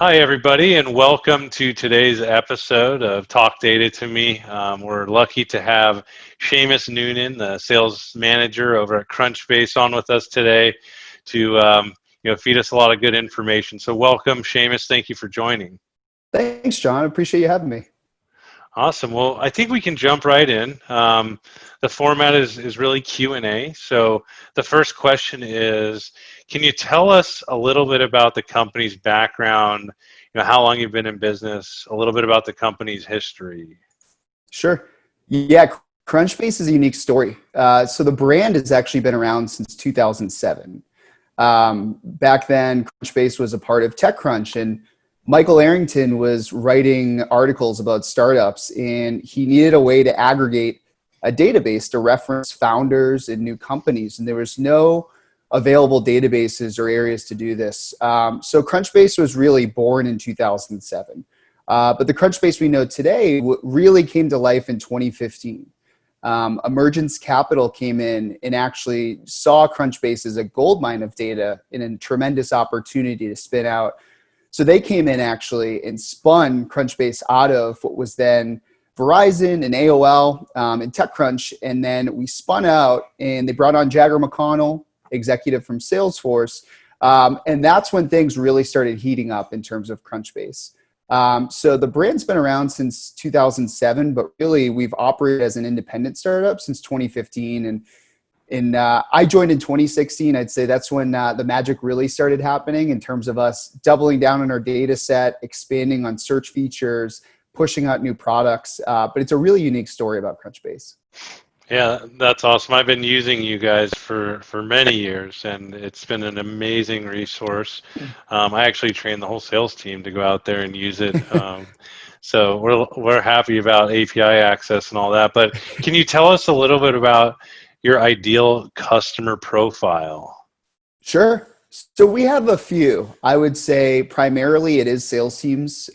Hi, everybody, and welcome to today's episode of Talk Data to Me. We're lucky to have Shamus Noonan, the sales manager over at Crunchbase, on with us today to feed us a lot of good information. So welcome, Shamus. Thank you for joining. Thanks, John. I appreciate you having me. Awesome. Well, I think we can jump right in. The format is really Q&A. So the first question is, can you tell us a little bit about the company's background, how long you've been in business, a little bit about the company's history? Sure. Yeah, Crunchbase is a unique story. So the brand has actually been around since 2007. Back then, Crunchbase was a part of TechCrunch, and Michael Arrington was writing articles about startups, and he needed a way to aggregate a database to reference founders and new companies. And there was no available databases or areas to do this. So Crunchbase was really born in 2007. But the Crunchbase we know today really came to life in 2015. Emergence Capital came in and actually saw Crunchbase as a goldmine of data and a tremendous opportunity to spin out. So they came in actually and spun Crunchbase out of what was then Verizon and AOL and TechCrunch. And then we spun out and they brought on Jagger McConnell, executive from Salesforce. And that's when things really started heating up in terms of Crunchbase. So the brand's been around since 2007, but really we've operated as an independent startup since 2015. And I joined in 2016. I'd say that's when the magic really started happening in terms of us doubling down on our data set, expanding on search features, pushing out new products. But it's a really unique story about Crunchbase. Yeah, that's awesome. I've been using you guys for many years, and it's been an amazing resource. I actually trained the whole sales team to go out there and use it. So we're happy about API access and all that. But can you tell us a little bit about your ideal customer profile? Sure. So we have a few. I would say primarily it is sales teams,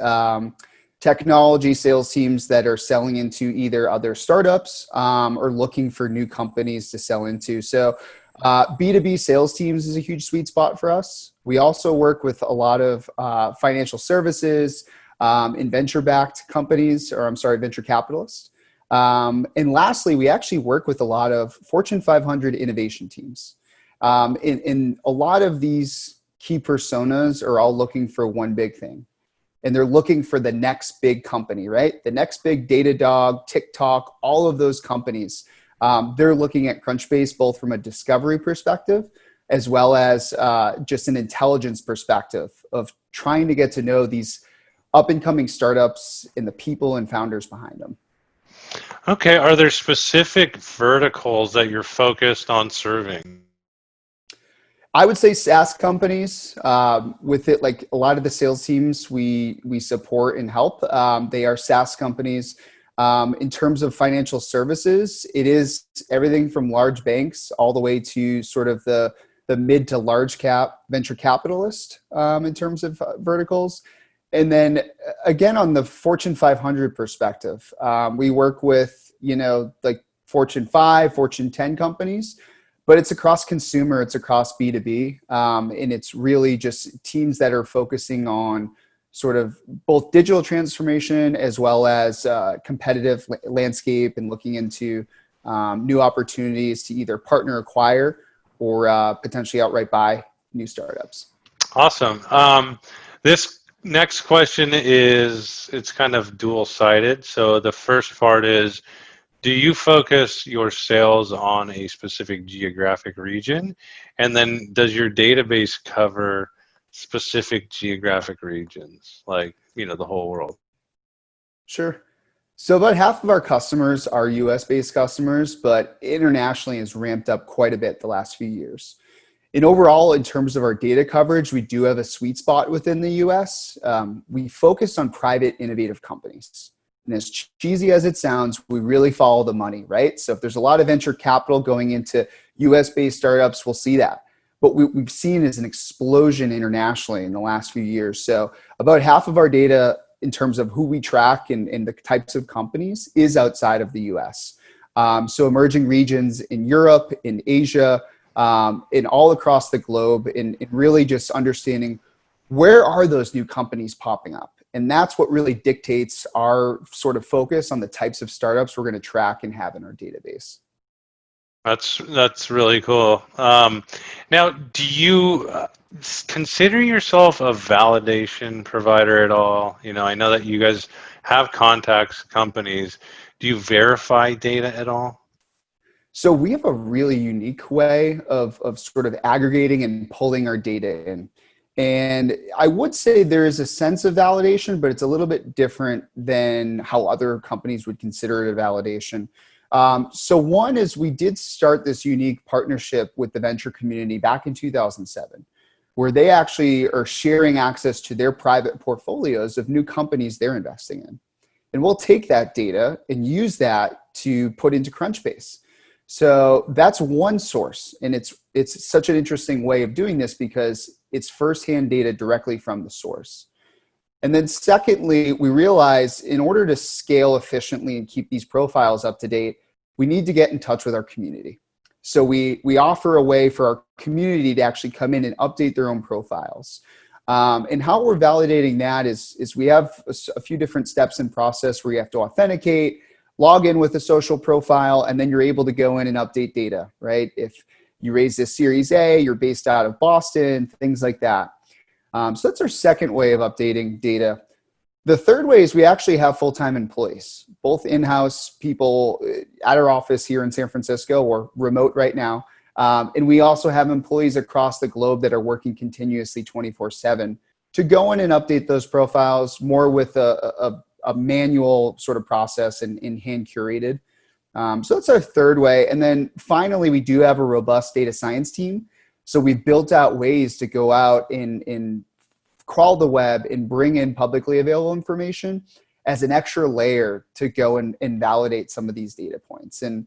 technology sales teams that are selling into either other startups or looking for new companies to sell into. So B2B sales teams is a huge sweet spot for us. We also work with a lot of financial services and venture-backed companies, venture capitalists. And lastly, we actually work with a lot of Fortune 500 innovation teams. And a lot of these key personas are all looking for one big thing. And they're looking for the next big company, right? The next big Datadog, TikTok, all of those companies. They're looking at Crunchbase both from a discovery perspective as well as just an intelligence perspective of trying to get to know these up-and-coming startups and the people and founders behind them. Okay, are there specific verticals that you're focused on serving? I would say SaaS companies. With it, like a lot of the sales teams we support and help, they are SaaS companies. In terms of financial services, it is everything from large banks all the way to sort of the mid to large cap venture capitalist in terms of verticals. And then again, on the Fortune 500 perspective, we work with, like Fortune 5, Fortune 10 companies, but it's across consumer, it's across B2B. And it's really just teams that are focusing on sort of both digital transformation as well as competitive landscape and looking into new opportunities to either partner, acquire, or potentially outright buy new startups. Awesome. This next question it's kind of dual-sided. So the first part is, do you focus your sales on a specific geographic region? And then does your database cover specific geographic regions, like, the whole world? Sure. So about half of our customers are US-based customers, but internationally has ramped up quite a bit the last few years. And overall, in terms of our data coverage, we do have a sweet spot within the US. We focus on private innovative companies. And as cheesy as it sounds, we really follow the money, right? So if there's a lot of venture capital going into US-based startups, we'll see that. But what we've seen is an explosion internationally in the last few years. So about half of our data in terms of who we track and the types of companies is outside of the US. So emerging regions in Europe, in Asia, and all across the globe, and really just understanding where are those new companies popping up? And that's what really dictates our sort of focus on the types of startups we're going to track and have in our database. That's really cool. Now, do you consider yourself a validation provider at all? You know, I know that you guys have contacts companies. Do you verify data at all? So we have a really unique way of sort of aggregating and pulling our data in. And I would say there is a sense of validation, but it's a little bit different than how other companies would consider it a validation. So one is we did start this unique partnership with the venture community back in 2007, where they actually are sharing access to their private portfolios of new companies they're investing in. And we'll take that data and use that to put into Crunchbase. So that's one source. And it's such an interesting way of doing this because it's firsthand data directly from the source. And then secondly, we realize in order to scale efficiently and keep these profiles up to date, we need to get in touch with our community. So we offer a way for our community to actually come in and update their own profiles. And how we're validating that is we have a few different steps in process where you have to authenticate, log in with a social profile, and then you're able to go in and update data, right? If you raise this Series A, you're based out of Boston, things like that. So that's our second way of updating data. The third way is we actually have full-time employees, both in-house people at our office here in San Francisco or remote right now. And we also have employees across the globe that are working continuously 24/7 to go in and update those profiles more with a manual sort of process and hand curated. So that's our third way. And then finally, we do have a robust data science team. So we've built out ways to go out and crawl the web and bring in publicly available information as an extra layer to go and validate some of these data points. And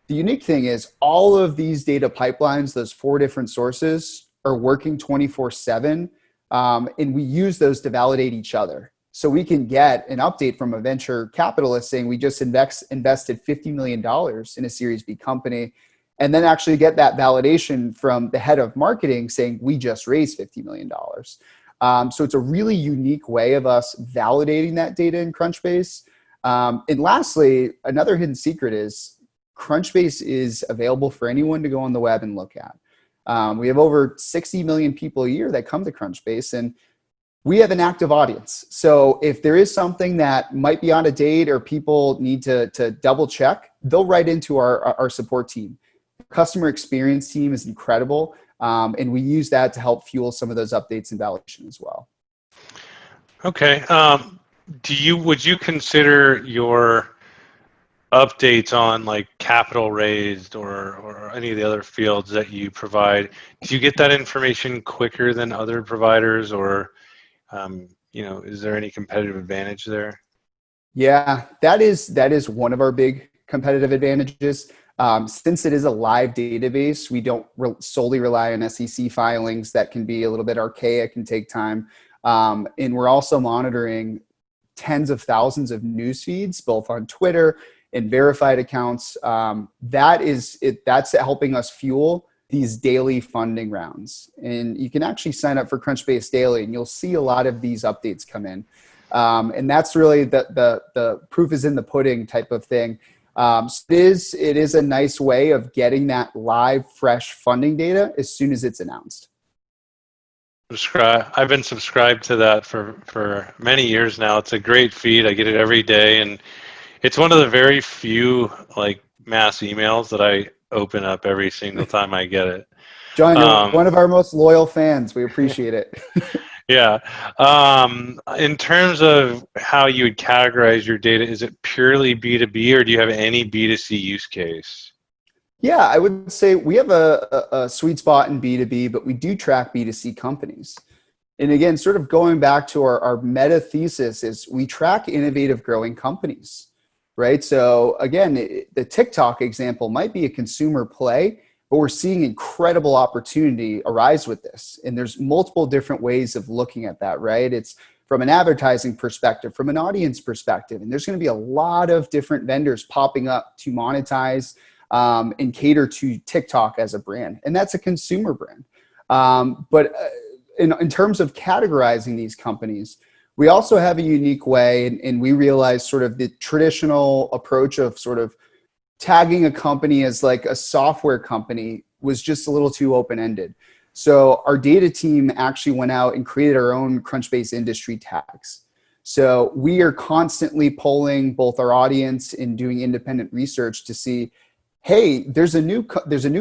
the unique thing is all of these data pipelines, those 4 different sources, are working 24/7. And we use those to validate each other. So we can get an update from a venture capitalist saying we just invested $50 million in a Series B company, and then actually get that validation from the head of marketing saying we just raised $50 million. So it's a really unique way of us validating that data in Crunchbase. And lastly, another hidden secret is Crunchbase is available for anyone to go on the web and look at. We have over 60 million people a year that come to Crunchbase, and we have an active audience. So if there is something that might be out of date or people need to double check, they'll write into our support team. Customer experience team is incredible. And we use that to help fuel some of those updates and validation as well. Okay. Would you consider your updates on like capital raised or any of the other fields that you provide, do you get that information quicker than other providers, or is there any competitive advantage there? Yeah, that is one of our big competitive advantages. Since it is a live database, we don't solely rely on SEC filings that can be a little bit archaic and take time. And we're also monitoring tens of thousands of news feeds, both on Twitter and verified accounts. That's helping us fuel these daily funding rounds. And you can actually sign up for Crunchbase Daily, and you'll see a lot of these updates come in. And that's really the proof is in the pudding type of thing. So it is a nice way of getting that live, fresh funding data as soon as it's announced. I've been subscribed to that for many years now. It's a great feed. I get it every day, and it's one of the very few like mass emails that I open up every single time I get it. John, you're one of our most loyal fans. We appreciate it. Yeah. In terms of how you would categorize your data, is it purely B2B, or do you have any B2C use case? Yeah, I would say we have a sweet spot in B2B, but we do track B2C companies. And again, sort of going back to our meta thesis is we track innovative growing companies, right? So again, the TikTok example might be a consumer play, but we're seeing incredible opportunity arise with this. And there's multiple different ways of looking at that, right? It's from an advertising perspective, from an audience perspective, and there's going to be a lot of different vendors popping up to monetize and cater to TikTok as a brand. And that's a consumer brand. But in terms of categorizing these companies, we also have a unique way, and we realize sort of the traditional approach of sort of tagging a company as like a software company was just a little too open-ended. So our data team actually went out and created our own Crunchbase industry tags. So we are constantly polling both our audience and doing independent research to see, hey, there's a new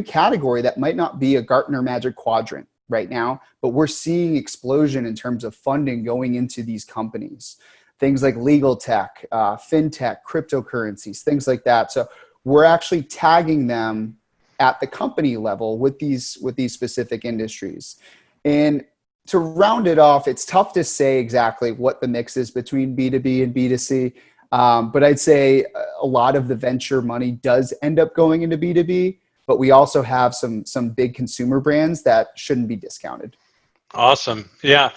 category that might not be a Gartner Magic Quadrant right now, but we're seeing explosion in terms of funding going into these companies. Things like legal tech, fintech, cryptocurrencies, things like that. So we're actually tagging them at the company level with these specific industries. And to round it off, it's tough to say exactly what the mix is between B2B and B2C. But I'd say a lot of the venture money does end up going into B2B, but we also have some big consumer brands that shouldn't be discounted. Awesome. Yeah.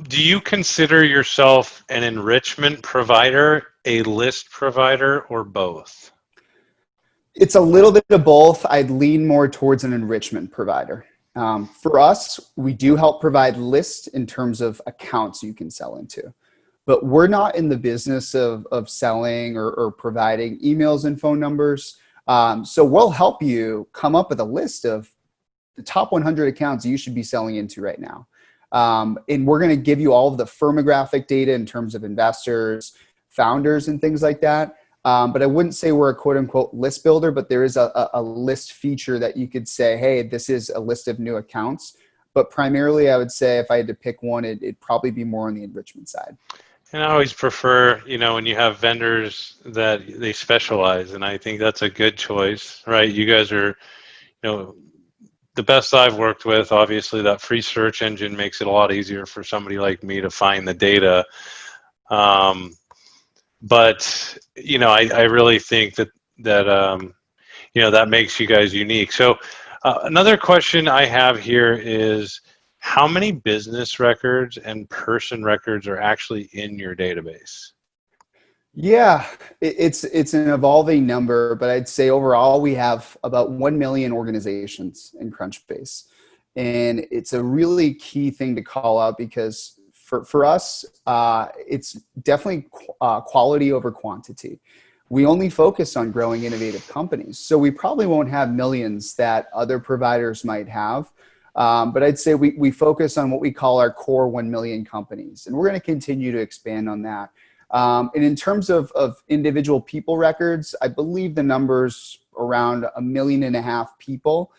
Do you consider yourself an enrichment provider, a list provider, or both? It's a little bit of both. I'd lean more towards an enrichment provider. For us, we do help provide lists in terms of accounts you can sell into. But we're not in the business of selling or providing emails and phone numbers. So we'll help you come up with a list of the top 100 accounts you should be selling into right now. And we're going to give you all of the firmographic data in terms of investors, founders, and things like that. But I wouldn't say we're a quote unquote list builder, but there is a list feature that you could say, hey, this is a list of new accounts. But primarily, I would say if I had to pick one, it'd probably be more on the enrichment side. And I always prefer, when you have vendors that they specialize, and I think that's a good choice, right? You guys are, the best I've worked with. Obviously, that free search engine makes it a lot easier for somebody like me to find the data. But I really think that that makes you guys unique. So another question I have here is, how many business records and person records are actually in your database? Yeah, it's an evolving number, but I'd say overall we have about 1 million organizations in Crunchbase. And it's a really key thing to call out because for us, it's definitely quality over quantity. We only focus on growing innovative companies. So we probably won't have millions that other providers might have. But I'd say we focus on what we call our core 1 million companies. And we're going to continue to expand on that. And in terms of individual people records, I believe the number's around 1.5 million people.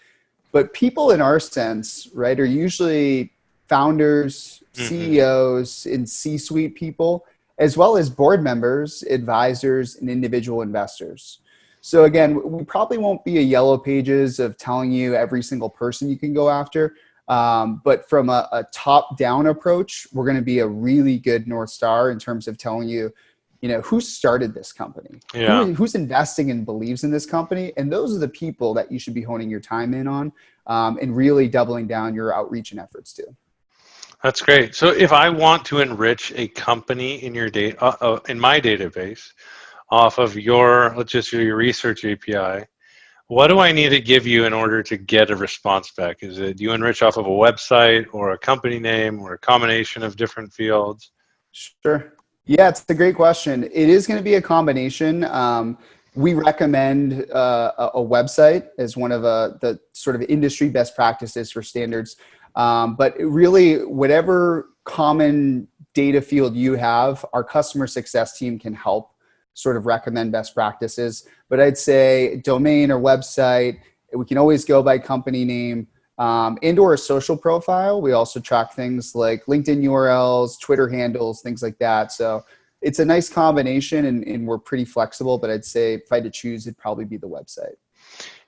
But people in our sense, right, are usually founders, CEOs, and C-suite people, as well as board members, advisors, and individual investors. So again, we probably won't be a yellow pages of telling you every single person you can go after. But from a top-down approach, we're going to be a really good North Star in terms of telling you, who started this company, who's investing and believes in this company. And those are the people that you should be honing your time in on and really doubling down your outreach and efforts to. That's great. So if I want to enrich a company in your in my database off of let's just do your research API, what do I need to give you in order to get a response back? Do you enrich off of a website or a company name or a combination of different fields? Sure. Yeah, it's a great question. It is going to be a combination. We recommend a website as one of the sort of industry best practices for standards. But really, whatever common data field you have, our customer success team can help sort of recommend best practices. But I'd say domain or website, we can always go by company name and or a social profile. We also track things like LinkedIn URLs, Twitter handles, things like that. So it's a nice combination and we're pretty flexible, but I'd say if I had to choose, it'd probably be the website.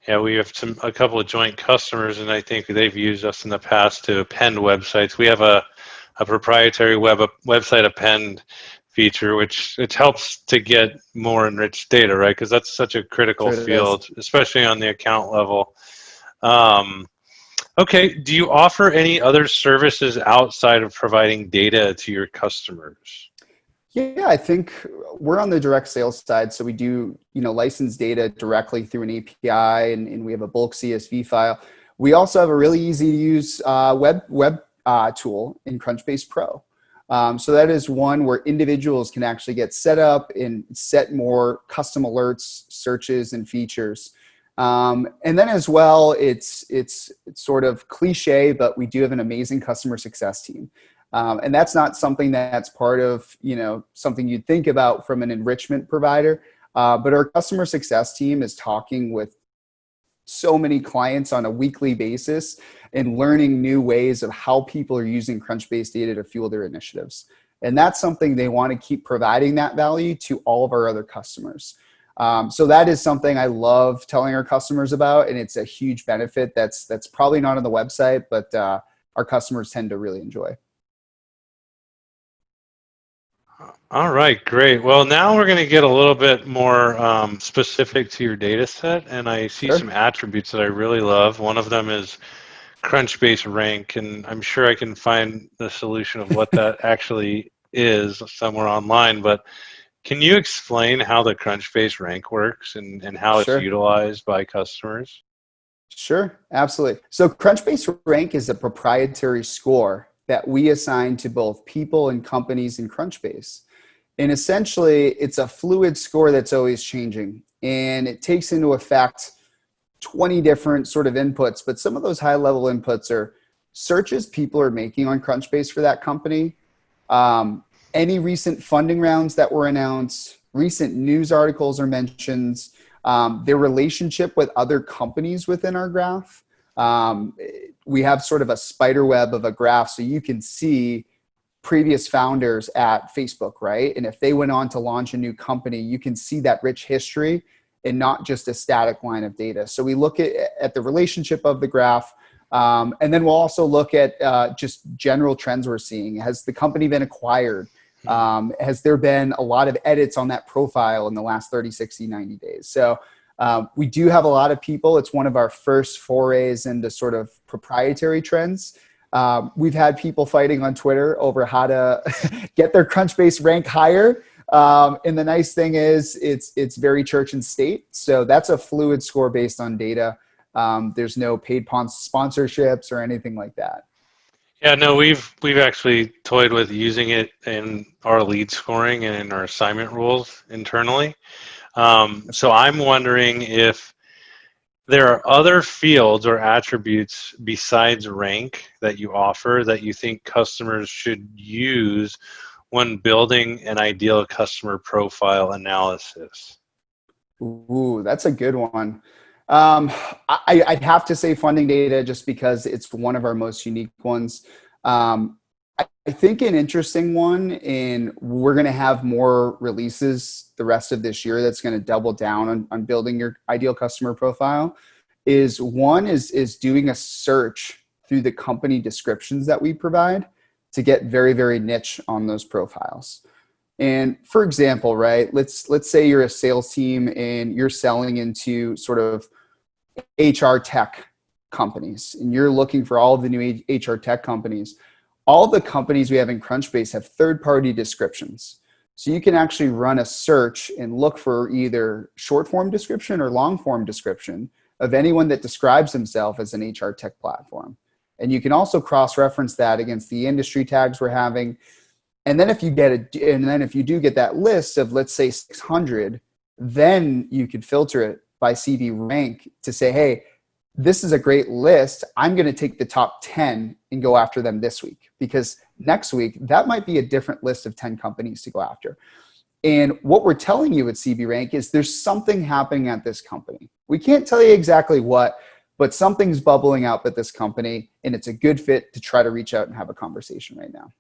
Yeah, we have a couple of joint customers, and I think they've used us in the past to append websites. We have a proprietary website append feature, which it helps to get more enriched data, right? Because that's such a critical field, especially on the account level. Okay, do you offer any other services outside of providing data to your customers? Yeah, I think we're on the direct sales side. So we do, license data directly through an API and we have a bulk CSV file. We also have a really easy to use web tool in Crunchbase Pro. So that is one where individuals can actually get set up and set more custom alerts, searches, and features. And then as well, it's sort of cliche, but we do have an amazing customer success team. And that's not something that's part of, something you'd think about from an enrichment provider. But our customer success team is talking with so many clients on a weekly basis and learning new ways of how people are using Crunchbase data to fuel their initiatives. And that's something they want to keep providing that value to all of our other customers. So that is something I love telling our customers about, and it's a huge benefit that's probably not on the website, but our customers tend to really enjoy. All right, great. Well, now we're going to get a little bit more specific to your data set, and I see some Sure. attributes that I really love. One of them is Crunchbase rank, and I'm sure I can find the solution of what that actually is somewhere online, but can you explain how the Crunchbase rank works and how it's Sure. utilized by customers? Sure, absolutely. So Crunchbase rank is a proprietary score that we assign to both people and companies in Crunchbase. And essentially, it's a fluid score that's always changing. And it takes into effect 20 different sort of inputs, but some of those high level inputs are searches people are making on Crunchbase for that company, any recent funding rounds that were announced, recent news articles or mentions, their relationship with other companies within our graph. We have sort of a spider web of a graph, so you can see previous founders at Facebook, right? And if they went on to launch a new company, you can see that rich history and not just a static line of data. So we look at the relationship of the graph, and then we'll also look at just general trends we're seeing. Has the company been acquired? Has there been a lot of edits on that profile in the last 30, 60, 90 days? So we do have a lot of people. It's one of our first forays into sort of proprietary trends. We've had people fighting on Twitter over how to get their Crunchbase rank higher. And the nice thing is it's very church and state. So that's a fluid score based on data. There's no paid sponsorships or anything like that. Yeah, no, we've actually toyed with using it in our lead scoring and in our assignment rules internally. So I'm wondering if there are other fields or attributes besides rank that you offer that you think customers should use when building an ideal customer profile analysis. Ooh, that's a good one. I'd have to say funding data just because it's one of our most unique ones. I think an interesting one, and we're going to have more releases the rest of this year that's going to double down on building your ideal customer profile, is doing a search through the company descriptions that we provide to get very, very niche on those profiles. And for example, right, let's say you're a sales team and you're selling into sort of HR tech companies, and you're looking for all of the new HR tech companies. All the companies we have in Crunchbase have third-party descriptions. So you can actually run a search and look for either short-form description or long-form description of anyone that describes himself as an HR tech platform. And you can also cross-reference that against the industry tags we're having. And then if you do get that list of, let's say, 600, then you could filter it by CV rank to say, hey, this is a great list. I'm going to take the top 10 and go after them this week, because next week, that might be a different list of 10 companies to go after. And what we're telling you at CV rank is there's something happening at this company. We can't tell you exactly what, but something's bubbling up at this company, and it's a good fit to try to reach out and have a conversation right now.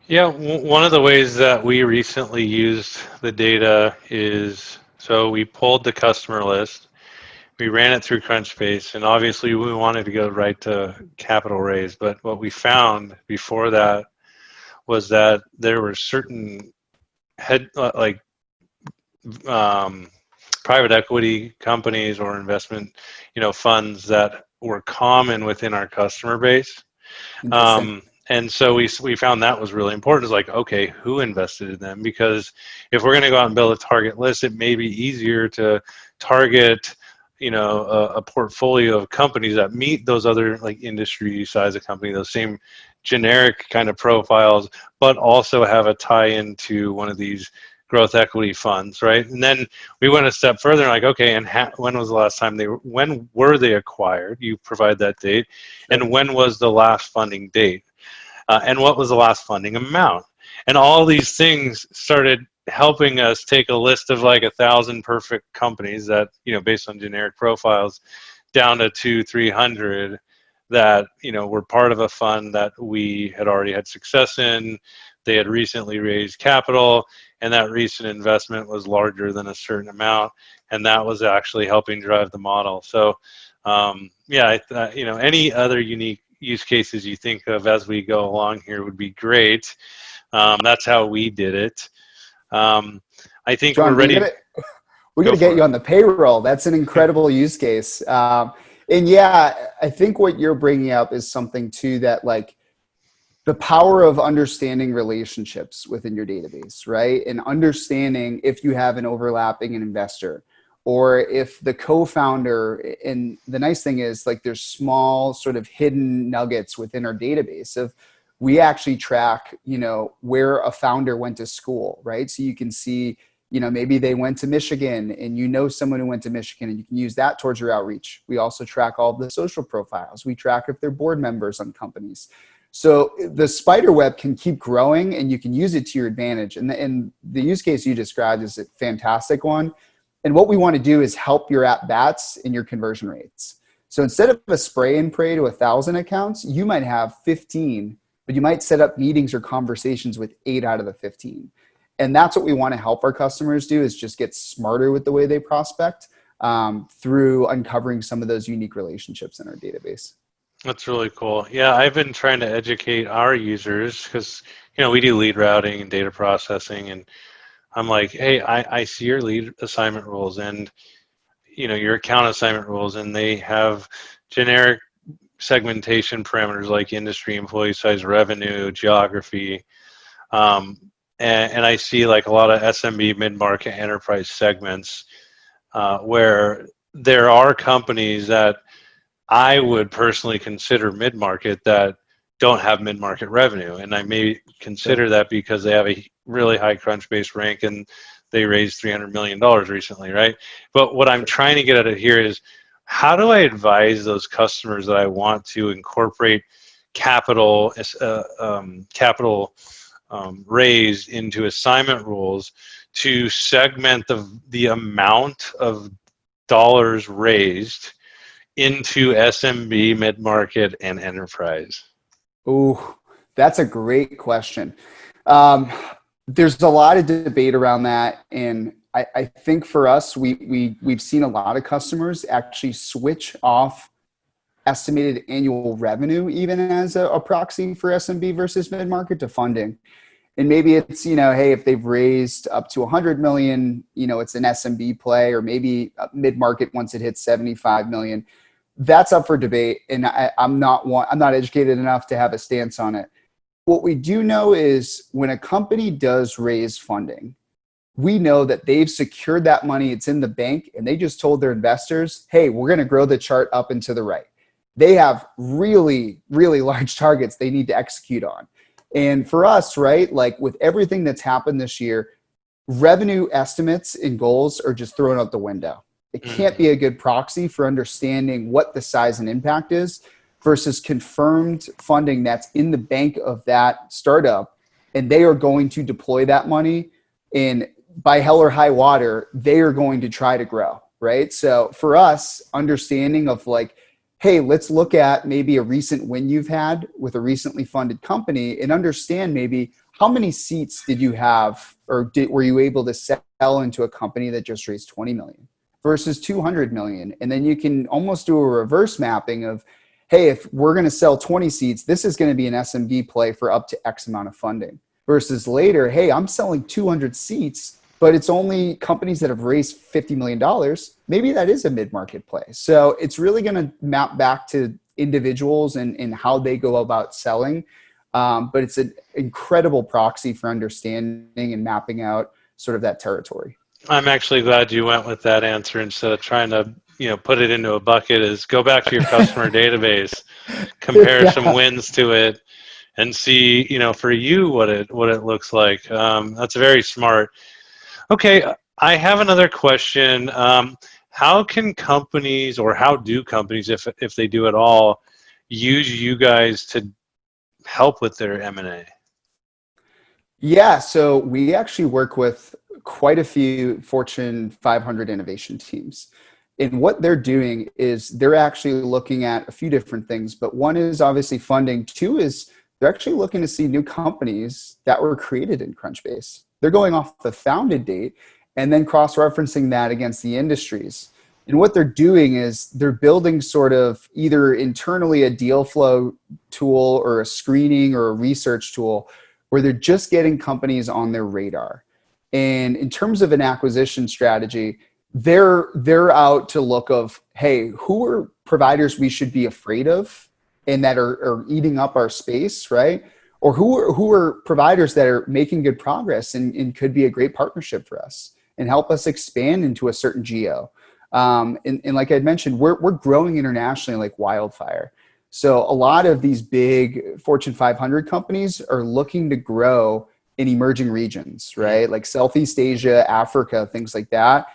Yeah, one of the ways that we recently used the data is, so we pulled the customer list, we ran it through Crunchbase, and obviously we wanted to go right to capital raise, but what we found before that was that there were certain private equity companies or investment, funds that were common within our customer base. And so we found that was really important. It's like, okay, who invested in them? Because if we're going to go out and build a target list, it may be easier to target, a portfolio of companies that meet those other like industry size of company, those same generic kind of profiles, but also have a tie into one of these growth equity funds, right? And then we went a step further, like, okay, and when was the last time when were they acquired? You provide that date. Sure. And when was the last funding date? And what was the last funding amount? And all these things started helping us take a list of like 1,000 perfect companies that, based on generic profiles, down to 200-300 that, were part of a fund that we had already had success in. They had recently raised capital, and that recent investment was larger than a certain amount, and that was actually helping drive the model. So, any other unique use cases you think of as we go along here would be great. That's how we did it. I think John, we're ready. We got to get you on the payroll. That's an incredible use case. And yeah, I think what you're bringing up is something too, that like the power of understanding relationships within your database, right? And understanding if you have an overlapping investor, or if the co-founder, and the nice thing is like there's small sort of hidden nuggets within our database of, we actually track, where a founder went to school, right? So you can see, maybe they went to Michigan and someone who went to Michigan, and you can use that towards your outreach. We also track all the social profiles. We track if they're board members on companies. So the spider web can keep growing and you can use it to your advantage. And the use case you described is a fantastic one. And what we want to do is help your at-bats and your conversion rates. So instead of a spray and pray to 1,000 accounts, you might have 15, but you might set up meetings or conversations with 8 out of the 15. And that's what we want to help our customers do, is just get smarter with the way they prospect through uncovering some of those unique relationships in our database. That's really cool. Yeah, I've been trying to educate our users because, we do lead routing and data processing, and I'm like, hey, I see your lead assignment rules and, your account assignment rules, and they have generic segmentation parameters like industry, employee size, revenue, geography. And I see like a lot of SMB, mid-market, enterprise segments where there are companies that I would personally consider mid-market that don't have mid-market revenue. And I may consider that because they have a really high Crunchbase rank and they raised $300 million recently, right? But what I'm trying to get at it here is, how do I advise those customers that I want to incorporate capital raised into assignment rules to segment the amount of dollars raised into SMB, mid-market, and enterprise? Oh, that's a great question. There's a lot of debate around that. And I think for us, we've seen a lot of customers actually switch off estimated annual revenue, even as a proxy for SMB versus mid-market, to funding. And maybe it's, hey, if they've raised up to 100 million, it's an SMB play, or maybe mid-market once it hits 75 million. That's up for debate. And I'm not educated enough to have a stance on it. What we do know is when a company does raise funding, we know that they've secured that money. It's in the bank, and they just told their investors, hey, we're going to grow the chart up and to the right. They have really, really large targets they need to execute on. And for us, right, like with everything that's happened this year, revenue estimates and goals are just thrown out the window. It can't be a good proxy for understanding what the size and impact is versus confirmed funding that's in the bank of that startup. And they are going to deploy that money, and by hell or high water, they are going to try to grow, right? So for us, understanding of like, hey, let's look at maybe a recent win you've had with a recently funded company and understand maybe how many seats did you have, or were you able to sell into a company that just raised 20 million versus 200 million? And then you can almost do a reverse mapping of, hey, if we're going to sell 20 seats, this is going to be an SMB play for up to X amount of funding. Versus later, hey, I'm selling 200 seats, but it's only companies that have raised $50 million. Maybe that is a mid-market play. So it's really going to map back to individuals and how they go about selling. But it's an incredible proxy for understanding and mapping out sort of that territory. I'm actually glad you went with that answer instead of trying to put it into a bucket is go back to your customer database, compare some wins to it, and see, for you what it looks like. That's very smart. Okay, I have another question. How can companies, or how do companies, if they do at all, use you guys to help with their M&A? Yeah, so we actually work with quite a few Fortune 500 innovation teams. And what they're doing is they're actually looking at a few different things, but one is obviously funding. Two is they're actually looking to see new companies that were created in Crunchbase. They're going off the founded date and then cross-referencing that against the industries. And what they're doing is they're building sort of either internally a deal flow tool or a screening or a research tool where they're just getting companies on their radar. And in terms of an acquisition strategy, they're out to look of, hey, who are providers we should be afraid of and that are eating up our space, right? Or who are providers that are making good progress and could be a great partnership for us and help us expand into a certain geo. And like I mentioned, we're growing internationally like wildfire. So a lot of these big Fortune 500 companies are looking to grow in emerging regions, right? Like Southeast Asia, Africa, things like that.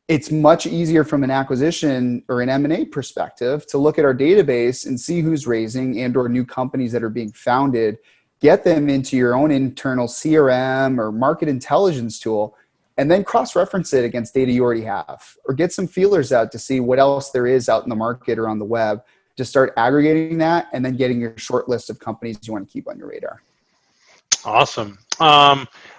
It's much easier from an acquisition or an M&A perspective to look at our database and see who's raising and or new companies that are being founded, get them into your own internal CRM or market intelligence tool, and then cross-reference it against data you already have, or get some feelers out to see what else there is out in the market or on the web, to start aggregating that and then getting your short list of companies you want to keep on your radar. Awesome.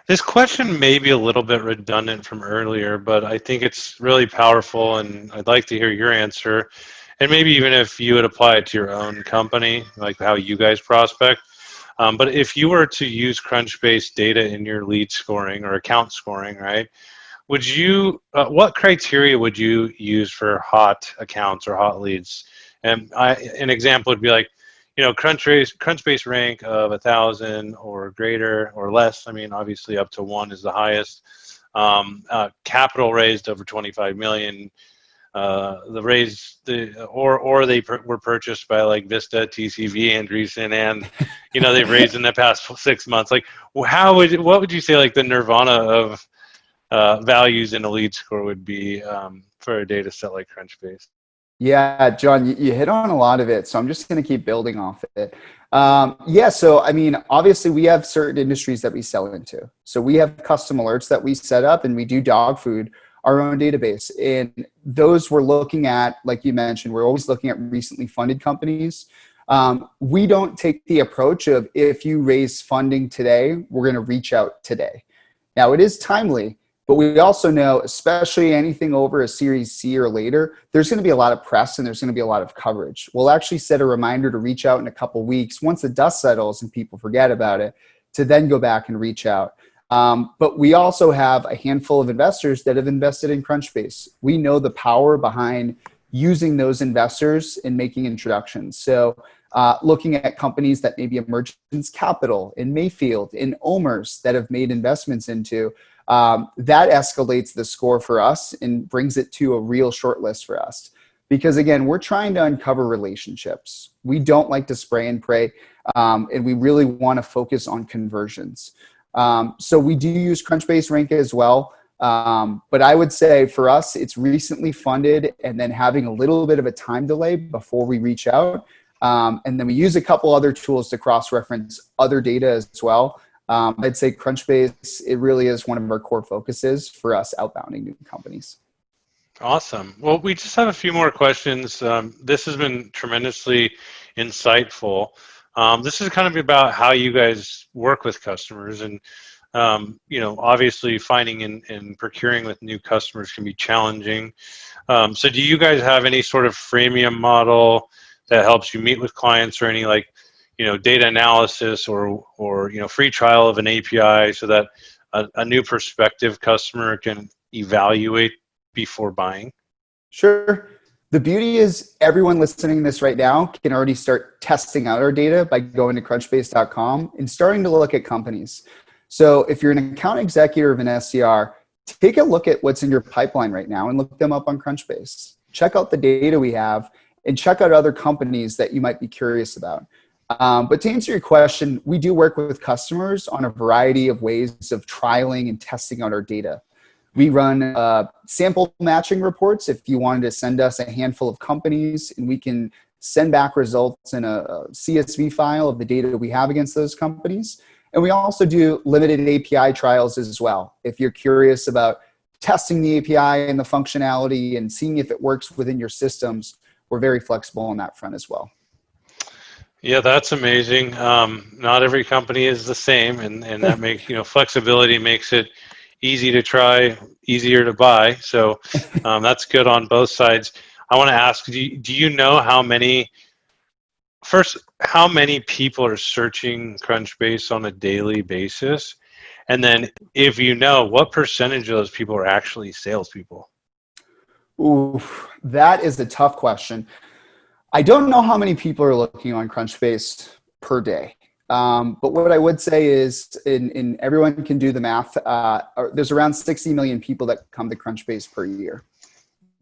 This question may be a little bit redundant from earlier, but I think it's really powerful, and I'd like to hear your answer. And maybe even if you would apply it to your own company, like how you guys prospect. But if you were to use Crunchbase data in your lead scoring or account scoring, right? Would you, what criteria would you use for hot accounts or hot leads? And an example would be like, Crunchbase rank of 1,000 or greater or less. I mean, obviously up to 1 is the highest. Capital raised over 25 million. Were purchased by like Vista, TCV, Andreessen, and they've raised in the past 6 months. Like, what would you say like the nirvana of values in a lead score would be for a data set like Crunchbase? Yeah, John, you hit on a lot of it. So I'm just going to keep building off it. So I mean, obviously we have certain industries that we sell into. So we have custom alerts that we set up, and we do dog food, our own database. And those we're looking at, like you mentioned, we're always looking at recently funded companies. We don't take the approach of if you raise funding today, we're going to reach out today. Now it is timely, but we also know, especially anything over a Series C or later, there's going to be a lot of press and there's going to be a lot of coverage. We'll actually set a reminder to reach out in a couple of weeks once the dust settles and people forget about it, to then go back and reach out. But we also have a handful of investors that have invested in Crunchbase. We know the power behind using those investors in making introductions. So looking at companies that maybe Emergence Capital, in Mayfield, in Omers that have made investments into, that escalates the score for us and brings it to a real short list for us. Because again, we're trying to uncover relationships. We don't like to spray and pray, and we really want to focus on conversions. So we do use Crunchbase rank as well. But I would say for us, it's recently funded and then having a little bit of a time delay before we reach out. And then we use a couple other tools to cross-reference other data as well. I'd say Crunchbase, it really is one of our core focuses for us outbounding new companies. Awesome. Well, we just have a few more questions. This has been tremendously insightful. This is kind of about how you guys work with customers, and obviously finding and procuring with new customers can be challenging. So do you guys have any sort of freemium model that helps you meet with clients, or any like data analysis or free trial of an API so that a new prospective customer can evaluate before buying? Sure. The beauty is everyone listening to this right now can already start testing out our data by going to crunchbase.com and starting to look at companies. So if you're an account executive of an SDR, take a look at what's in your pipeline right now and look them up on Crunchbase. check out the data we have, and check out other companies that you might be curious about. But to answer your question, we do work with customers on a variety of ways of trialing and testing out our data. We run sample matching reports if you wanted to send us a handful of companies, and we can send back results in a CSV file of the data we have against those companies. And we also do limited API trials as well. If you're curious about testing the API and the functionality and seeing if it works within your systems, we're very flexible on that front as well. Yeah, that's amazing. Not every company is the same, and that makes, flexibility makes it easy to try, easier to buy. So that's good on both sides. I want to ask, do you know how many people are searching Crunchbase on a daily basis? And then if you know, what percentage of those people are actually salespeople? Ooh, that is a tough question. I don't know how many people are looking on Crunchbase per day. But what I would say is, in everyone can do the math, there's around 60 million people that come to Crunchbase per year.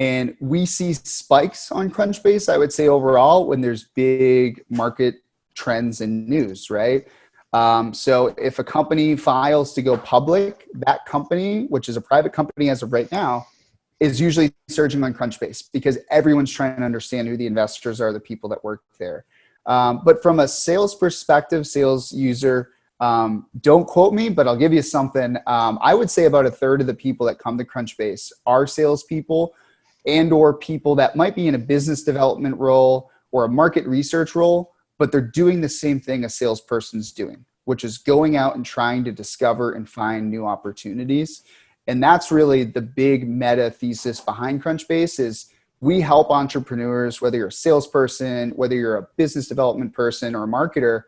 And we see spikes on Crunchbase, I would say overall, when there's big market trends and news, right? So if a company files to go public, that company, which is a private company as of right now, is usually searching on Crunchbase because everyone's trying to understand who the investors are, the people that work there. But from a sales perspective, sales user, don't quote me, but I'll give you something. I would say about a third of the people that come to Crunchbase are salespeople and or people that might be in a business development role or a market research role, but they're doing the same thing a salesperson's doing, which is going out and trying to discover and find new opportunities. And that's really the big meta thesis behind Crunchbase is we help entrepreneurs, whether you're a salesperson, whether you're a business development person or a marketer,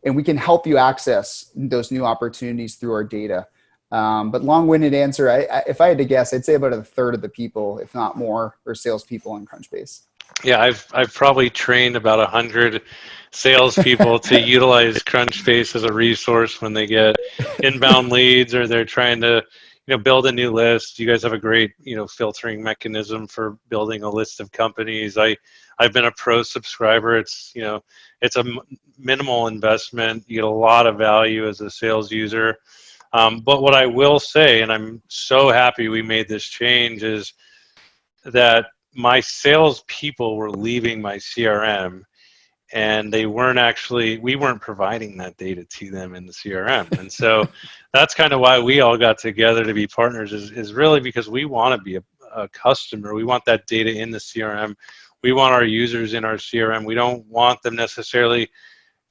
and we can help you access those new opportunities through our data. But long-winded answer, if I had to guess, I'd say about a third of the people, if not more, are salespeople on Crunchbase. Yeah, I've probably trained about 100 salespeople to utilize Crunchbase as a resource when they get inbound leads or they're trying to build a new list. You guys have a great filtering mechanism for building a list of companies. I've been a pro subscriber. It's it's a minimal investment. You get a lot of value as a sales user. But what I will say, and I'm so happy we made this change, is that my sales people were leaving my CRM and we weren't providing that data to them in the CRM. And so that's kind of why we all got together to be partners is really because we want to be a customer. We want that data in the CRM. We want our users in our CRM. We don't want them necessarily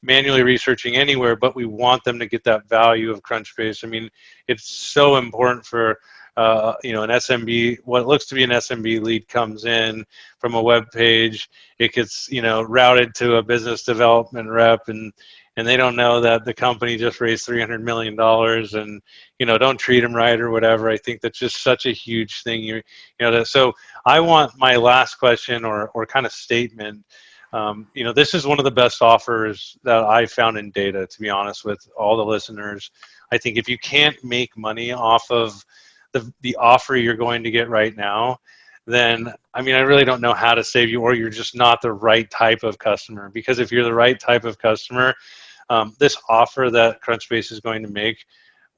manually researching anywhere, but we want them to get that value of Crunchbase. I mean, it's so important for an SMB, what looks to be an SMB lead comes in from a web page, it gets routed to a business development rep, and they don't know that the company just raised $300 million and don't treat them right or whatever. I think that's just such a huge thing. So I want my last question or kind of statement. This is one of the best offers that I found in data, to be honest with all the listeners. I think if you can't make money off of the offer you're going to get right now, then I really don't know how to save you, or you're just not the right type of customer. Because if you're the right type of customer, this offer that Crunchbase is going to make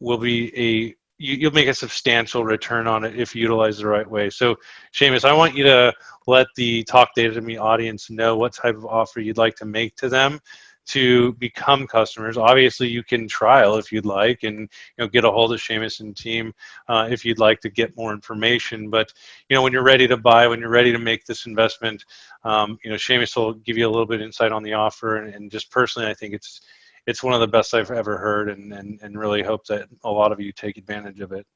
will be you'll make a substantial return on it if you utilize the right way. So Shamus, I want you to let the Talk Data to Me audience know what type of offer you'd like to make to them to become customers. Obviously, you can trial if you'd like, and get a hold of Shamus and team if you'd like to get more information. But when you're ready to buy, when you're ready to make this investment, Shamus will give you a little bit of insight on the offer. And just personally, I think it's one of the best I've ever heard, and really hope that a lot of you take advantage of it.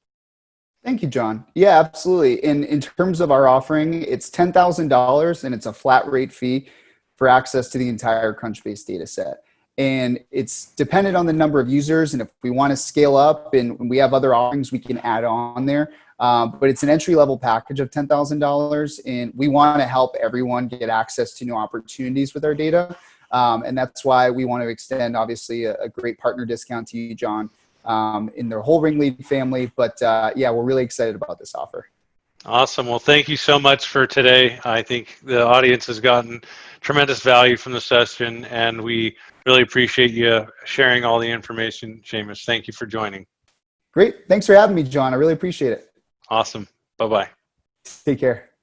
Thank you, John. Yeah, absolutely. In terms of our offering, it's $10,000 and it's a flat rate fee for access to the entire Crunchbase data set. And it's dependent on the number of users. And if we want to scale up and we have other offerings, we can add on there. But it's an entry-level package of $10,000. And we want to help everyone get access to new opportunities with our data. And that's why we want to extend, obviously, a great partner discount to you, John, in their whole RingLead family. But yeah, we're really excited about this offer. Awesome. Well, thank you so much for today. I think the audience has gotten tremendous value from the session, and we really appreciate you sharing all the information, Shamus. Thank you for joining. Great. Thanks for having me, John. I really appreciate it. Awesome. Bye-bye. Take care.